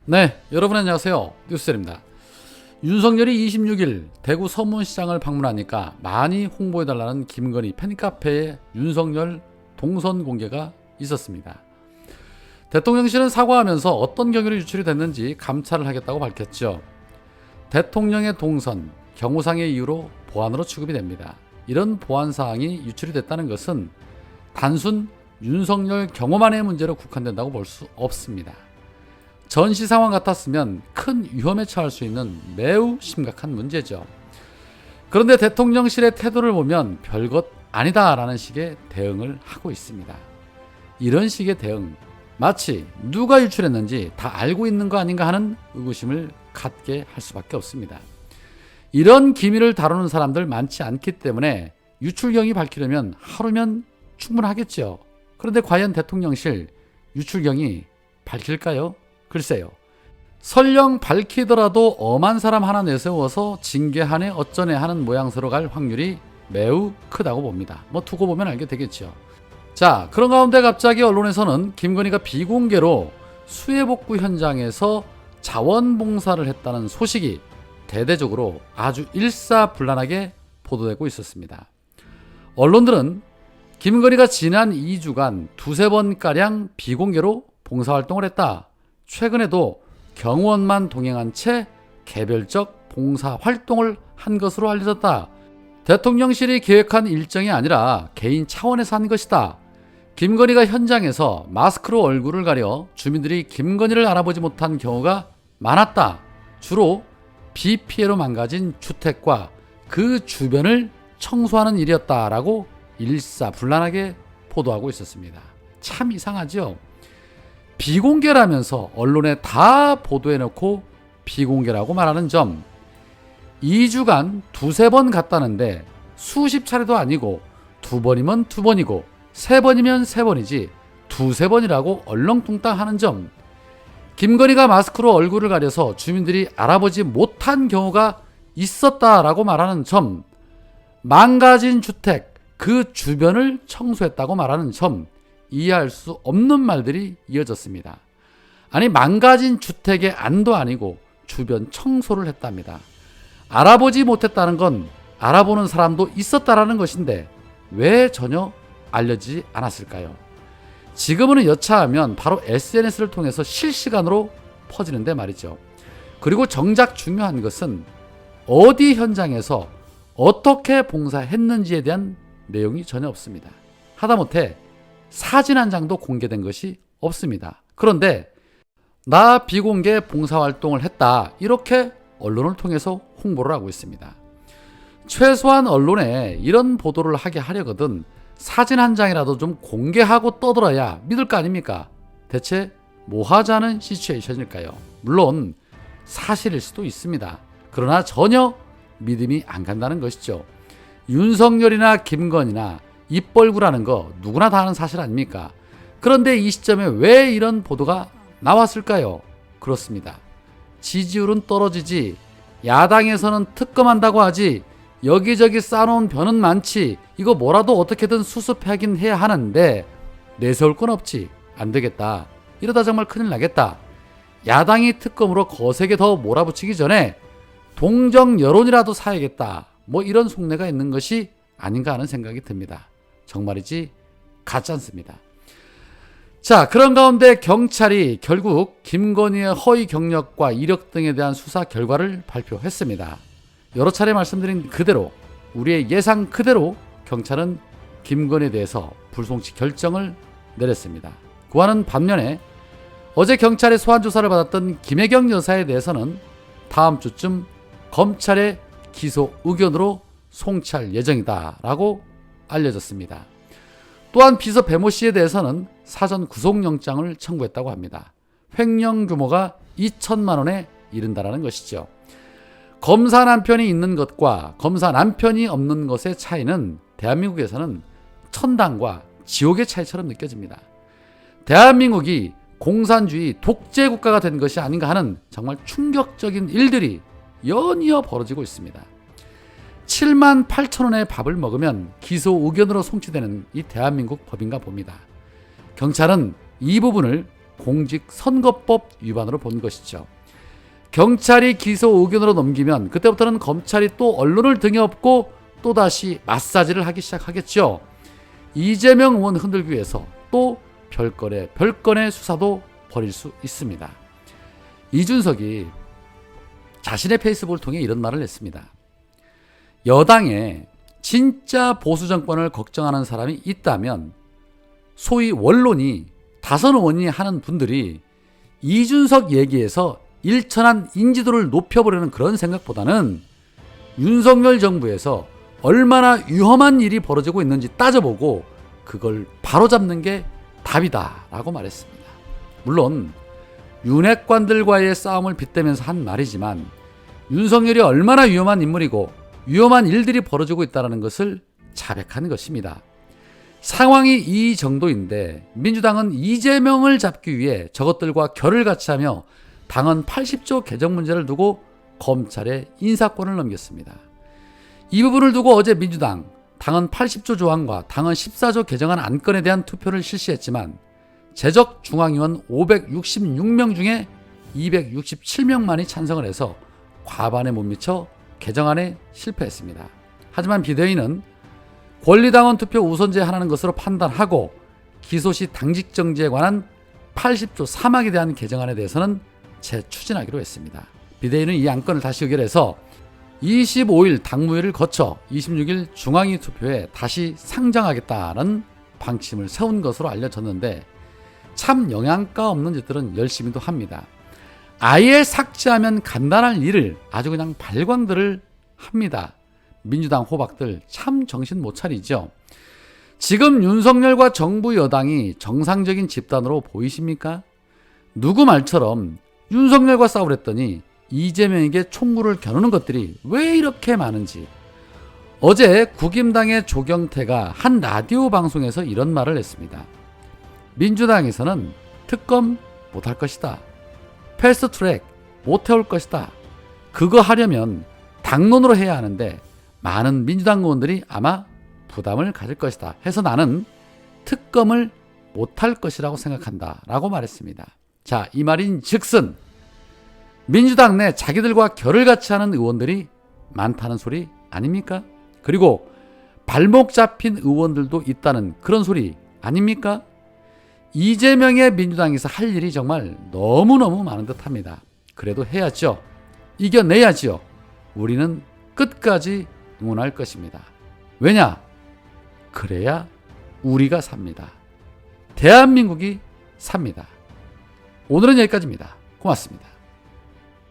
네, 여러분 안녕하세요. 뉴스입니다. 윤석열이 26일 대구 서문시장을 방문하니까 많이 홍보해달라는 김건희 팬카페에 윤석열 동선 공개가 있었습니다. 대통령실은 사과하면서 어떤 경위로 유출이 됐는지 감찰을 하겠다고 밝혔죠. 대통령의 동선, 경호상의 이유로 보안으로 취급이 됩니다. 이런 보안사항이 유출이 됐다는 것은 단순 윤석열 경호만의 문제로 국한된다고 볼 수 없습니다. 전시 상황 같았으면 큰 위험에 처할 수 있는 매우 심각한 문제죠. 그런데 대통령실의 태도를 보면 별것 아니다라는 식의 대응을 하고 있습니다. 이런 식의 대응, 마치 누가 유출했는지 다 알고 있는 거 아닌가 하는 의구심을 갖게 할 수밖에 없습니다. 이런 기밀을 다루는 사람들 많지 않기 때문에 유출경위 밝히려면 하루면 충분하겠죠. 그런데 과연 대통령실 유출경위 밝힐까요? 글쎄요. 설령 밝히더라도 엄한 사람 하나 내세워서 징계하네 어쩌네 하는 모양새로 갈 확률이 매우 크다고 봅니다. 두고 보면 알게 되겠죠. 자, 그런 가운데 갑자기 언론에서는 김건희가 비공개로 수해복구 현장에서 자원봉사를 했다는 소식이 대대적으로 아주 일사불란하게 보도되고 있었습니다. 언론들은 김건희가 지난 2주간 두세 번가량 비공개로 봉사활동을 했다. 최근에도 경호원만 동행한 채 개별적 봉사활동을 한 것으로 알려졌다. 대통령실이 계획한 일정이 아니라 개인 차원에서 한 것이다. 김건희가 현장에서 마스크로 얼굴을 가려 주민들이 김건희를 알아보지 못한 경우가 많았다. 주로 비 피해로 망가진 주택과 그 주변을 청소하는 일이었다라고 일사불란하게 보도하고 있었습니다. 참 이상하죠? 비공개라면서 언론에 다 보도해놓고 비공개라고 말하는 점, 2주간 두세 번 갔다는데 수십 차례도 아니고 두 번이면 두 번이고 세 번이면 세 번이지 두세 번이라고 얼렁뚱땅 하는 점, 김건희가 마스크로 얼굴을 가려서 주민들이 알아보지 못한 경우가 있었다라고 말하는 점, 망가진 주택 그 주변을 청소했다고 말하는 점, 이해할 수 없는 말들이 이어졌습니다. 아니, 망가진 주택의 안도 아니고 주변 청소를 했답니다. 알아보지 못했다는 건 알아보는 사람도 있었다라는 것인데 왜 전혀 알려지지 않았을까요? 지금은 여차하면 바로 SNS를 통해서 실시간으로 퍼지는데 말이죠. 그리고 정작 중요한 것은 어디 현장에서 어떻게 봉사했는지에 대한 내용이 전혀 없습니다. 하다못해 사진 한 장도 공개된 것이 없습니다. 그런데 나 비공개 봉사활동을 했다, 이렇게 언론을 통해서 홍보를 하고 있습니다. 최소한 언론에 이런 보도를 하게 하려거든 사진 한 장이라도 좀 공개하고 떠들어야 믿을 거 아닙니까? 대체 뭐 하자는 시츄에이션일까요? 물론 사실일 수도 있습니다. 그러나 전혀 믿음이 안 간다는 것이죠. 윤석열이나 김건희나 입벌구라는 거 누구나 다 아는 사실 아닙니까? 그런데 이 시점에 왜 이런 보도가 나왔을까요? 그렇습니다. 지지율은 떨어지지, 야당에서는 특검한다고 하지, 여기저기 쌓아놓은 변은 많지, 이거 뭐라도 어떻게든 수습하긴 해야 하는데 내세울 건 없지, 안 되겠다, 이러다 정말 큰일 나겠다, 야당이 특검으로 거세게 더 몰아붙이기 전에 동정 여론이라도 사야겠다, 이런 속내가 있는 것이 아닌가 하는 생각이 듭니다. 정말이지 같지 않습니다. 자, 그런 가운데 경찰이 결국 김건희의 허위 경력과 이력 등에 대한 수사 결과를 발표했습니다. 여러 차례 말씀드린 그대로, 우리의 예상 그대로 경찰은 김건희에 대해서 불송치 결정을 내렸습니다. 그와는 반면에 어제 경찰의 소환조사를 받았던 김혜경 여사에 대해서는 다음 주쯤 검찰의 기소 의견으로 송치할 예정이다라고 알려졌습니다. 또한 비서 배모 씨에 대해서는 사전 구속영장을 청구했다고 합니다. 횡령 규모가 2천만 원에 이른다라는 것이죠. 검사 남편이 있는 것과 검사 남편이 없는 것의 차이는 대한민국에서는 천당과 지옥의 차이처럼 느껴집니다. 대한민국이 공산주의 독재 국가가 된 것이 아닌가 하는 정말 충격적인 일들이 연이어 벌어지고 있습니다. 7만 8천 원의 밥을 먹으면 기소 의견으로 송치되는 이 대한민국 법인가 봅니다. 경찰은 이 부분을 공직선거법 위반으로 본 것이죠. 경찰이 기소 의견으로 넘기면 그때부터는 검찰이 또 언론을 등에 업고 또다시 마사지를 하기 시작하겠죠. 이재명 의원 흔들기 위해서 또 별건의 수사도 벌일 수 있습니다. 이준석이 자신의 페이스북을 통해 이런 말을 했습니다. 여당에 진짜 보수 정권을 걱정하는 사람이 있다면 소위 원론이 다선 의원이 하는 분들이 이준석 얘기에서 일천한 인지도를 높여보려는 그런 생각보다는 윤석열 정부에서 얼마나 위험한 일이 벌어지고 있는지 따져보고 그걸 바로잡는 게 답이다 라고 말했습니다. 물론 윤핵관들과의 싸움을 빗대면서 한 말이지만 윤석열이 얼마나 위험한 인물이고 위험한 일들이 벌어지고 있다는 것을 자백한 것입니다. 상황이 이 정도인데 민주당은 이재명을 잡기 위해 저것들과 결을 같이 하며 당헌 80조 개정 문제를 두고 검찰에 인사권을 넘겼습니다. 이 부분을 두고 어제 민주당 당헌 80조 조항과 당헌 14조 개정안 안건에 대한 투표를 실시했지만 재적 중앙위원 566명 중에 267명만이 찬성을 해서 과반에 못 미쳐 개정안에 실패했습니다. 하지만 비대위는 권리당원 투표 우선제 하라는 것으로 판단하고 기소시 당직정지에 관한 80조 3항에 대한 개정안에 대해서는 재추진하기로 했습니다. 비대위는 이 안건을 다시 의결해서 25일 당무회를 거쳐 26일 중앙위 투표에 다시 상정하겠다는 방침을 세운 것으로 알려졌는데 참 영양가 없는 짓들은 열심히도 합니다. 아예 삭제하면 간단한 일을 아주 그냥 발광들을 합니다. 민주당 호박들 참 정신 못 차리죠. 지금 윤석열과 정부 여당이 정상적인 집단으로 보이십니까? 누구 말처럼 윤석열과 싸우랬더니 이재명에게 총구를 겨누는 것들이 왜 이렇게 많은지. 어제 국임당의 조경태가 한 라디오 방송에서 이런 말을 했습니다. 민주당에서는 특검 못할 것이다. 패스트트랙 못 해올 것이다. 그거 하려면 당론으로 해야 하는데 많은 민주당 의원들이 아마 부담을 가질 것이다 해서 나는 특검을 못할 것이라고 생각한다 라고 말했습니다. 자, 이 말인 즉슨 민주당 내 자기들과 결을 같이 하는 의원들이 많다는 소리 아닙니까? 그리고 발목 잡힌 의원들도 있다는 그런 소리 아닙니까? 이재명의 민주당에서 할 일이 정말 너무너무 많은 듯합니다. 그래도 해야죠. 이겨내야죠. 우리는 끝까지 응원할 것입니다. 왜냐? 그래야 우리가 삽니다. 대한민국이 삽니다. 오늘은 여기까지입니다. 고맙습니다.